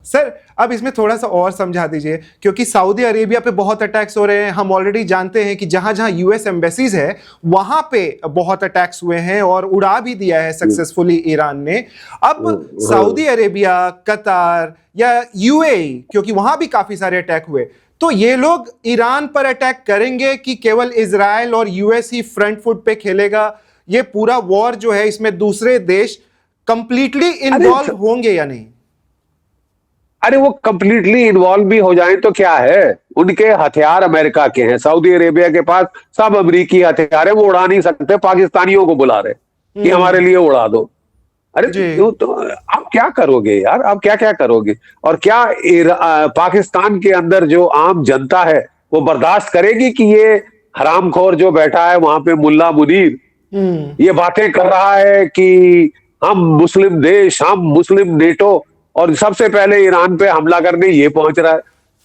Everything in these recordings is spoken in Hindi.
सर अब इसमें थोड़ा सा और समझा दीजिए, क्योंकि सऊदी अरेबिया पे बहुत अटैक्स हो रहे हैं। हम ऑलरेडी जानते हैं कि जहां जहां यूएस एम्बेसीज है वहां पे बहुत अटैक्स हुए हैं और उड़ा भी दिया है सक्सेसफुली ईरान ने। अब सऊदी अरेबिया, कतार या यूएई, क्योंकि वहां भी काफी सारे अटैक हुए, तो ये लोग ईरान पर अटैक करेंगे कि केवल इजराइल और यूएस ही फ्रंट फुट पे खेलेगा? ये पूरा वॉर जो है इसमें दूसरे देश कंप्लीटली इन्वॉल्व होंगे या नहीं? अरे वो कंप्लीटली इन्वॉल्व भी हो जाए तो क्या है, उनके हथियार अमेरिका के हैं, सऊदी अरेबिया के पास सब अमेरिकी हथियार है, वो उड़ा नहीं सकते, पाकिस्तानियों को बुला रहे कि हमारे लिए उड़ा दो। अरे क्यों, तो आप क्या करोगे यार, आप क्या क्या करोगे? और क्या पाकिस्तान के अंदर जो आम जनता है वो बर्दाश्त करेगी कि ये हरामखोर जो बैठा है वहां पे मुल्ला मुनीर ये बातें कर रहा है कि हम मुस्लिम देश, हम मुस्लिम नेटो, और सबसे पहले ईरान पे हमला करने ये पहुंच रहा है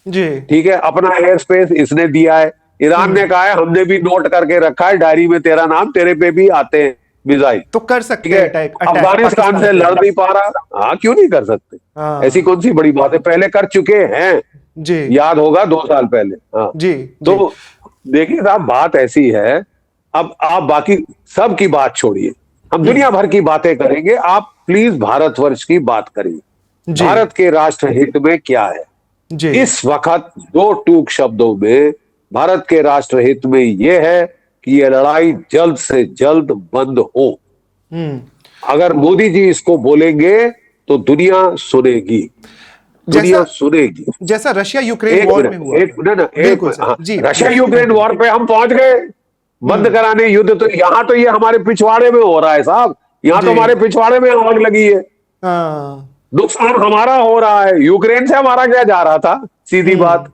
जी। ठीक है, अपना एयर स्पेस इसने दिया है। ईरान ने कहा है हमने भी नोट करके रखा है डायरी में तेरा नाम, तेरे पे भी आते हैं मिसाइल, तो कर सकते हैं अटैक। अफगानिस्तान से लड़ नहीं पा रहा, हाँ क्यों नहीं कर सकते? ऐसी कौन सी बड़ी बात है, पहले कर चुके हैं जी, याद होगा 2 साल पहले। हाँ जी, तो देखिए साहब बात ऐसी है, अब आप बाकी सब की बात छोड़िए, हम दुनिया भर की बातें करेंगे, आप प्लीज भारतवर्ष की बात करिए। भारत के राष्ट्र हित में क्या है जी? इस वक्त 2 टूक शब्दों में भारत के राष्ट्र हित में यह है कि यह लड़ाई जल्द से जल्द बंद हो। अगर मोदी जी इसको बोलेंगे तो दुनिया सुनेगी, दुनिया सुनेगी। जैसा रशिया यूक्रेन वॉर में हुआ। रशिया यूक्रेन वॉर पे हम पहुंच गए बंद कराने युद्ध, तो यहां तो ये हमारे पिछवाड़े में हो रहा है साहब, यहां तो हमारे पिछवाड़े में आग लगी है, नुकसान हमारा हो रहा है। यूक्रेन से हमारा क्या जा रहा था, सीधी बात।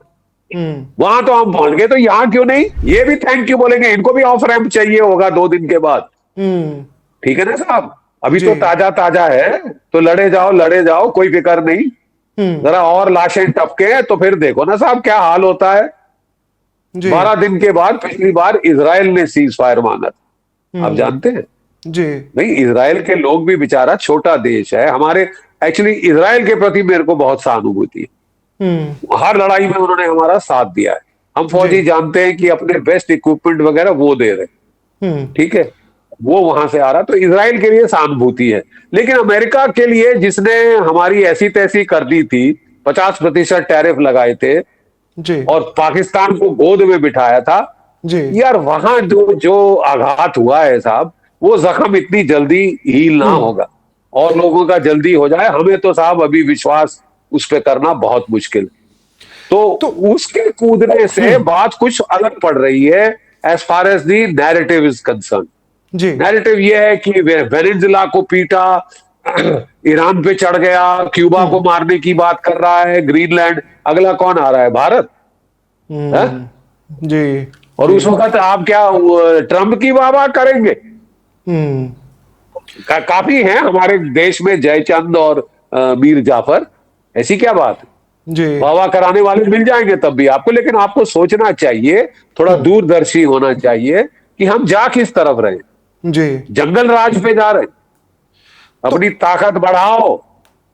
वहां तो हम पहुंच गए, तो यहां क्यों नहीं? ये भी थैंक यू बोलेंगे, इनको भी ऑफ रैंप चाहिए होगा 2 दिन के बाद। ठीक है ना साहब, अभी तो ताजा ताजा है, तो लड़े जाओ, कोई फिक्र नहीं। जरा और लाशें टपके तो फिर देखो ना साहब क्या हाल होता है। 12 दिन के बाद पिछली बार इजराइल ने सीज फायर मांगा था, आप जानते हैं जी? नहीं, इजराइल के लोग भी बेचारा छोटा देश है, हमारे एक्चुअली इजराइल के प्रति मेरे को बहुत सहानुभूति है। हर लड़ाई में उन्होंने हमारा साथ दिया है। हम फौजी जानते हैं कि अपने बेस्ट इक्विपमेंट वगैरह वो दे रहे, ठीक है, वो वहां से आ रहा, तो इजराइल के लिए सहानुभूति है। लेकिन अमेरिका के लिए, जिसने हमारी ऐसी तैसी कर दी थी, 50% टैरिफ लगाए थे जी, और पाकिस्तान को गोद में बिठाया था जी, यार वहां जो आघात हुआ है साहब, वो जख्म इतनी जल्दी हील ना होगा, और लोगों का जल्दी हो जाए, हमें तो साहब अभी विश्वास उस पर करना बहुत मुश्किल। तो उसके कूदने से बात कुछ अलग पड़ रही है as far as the narrative is concern. Narrative ये है कि वेनेजुला को पीटा, ईरान पे चढ़ गया, क्यूबा को मारने की बात कर रहा है, ग्रीनलैंड, अगला कौन आ रहा है? भारत जी। और उस वक्त आप क्या ट्रंप की वाह करेंगे? काफी हैं हमारे देश में जयचंद और मीर जाफर, ऐसी क्या बात जी, वाह कराने वाले मिल जाएंगे तब भी आपको। लेकिन आपको सोचना चाहिए, थोड़ा दूरदर्शी होना चाहिए कि हम जा किस तरफ रहे जी। जंगल राज पे जा रहे, अपनी ताकत बढ़ाओ,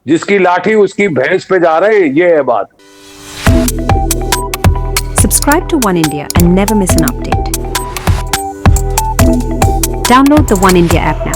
जिसकी लाठी उसकी भैंस पे जा रहे हैं, ये है बात। Subscribe to One India and never miss an update. Download the One India app now.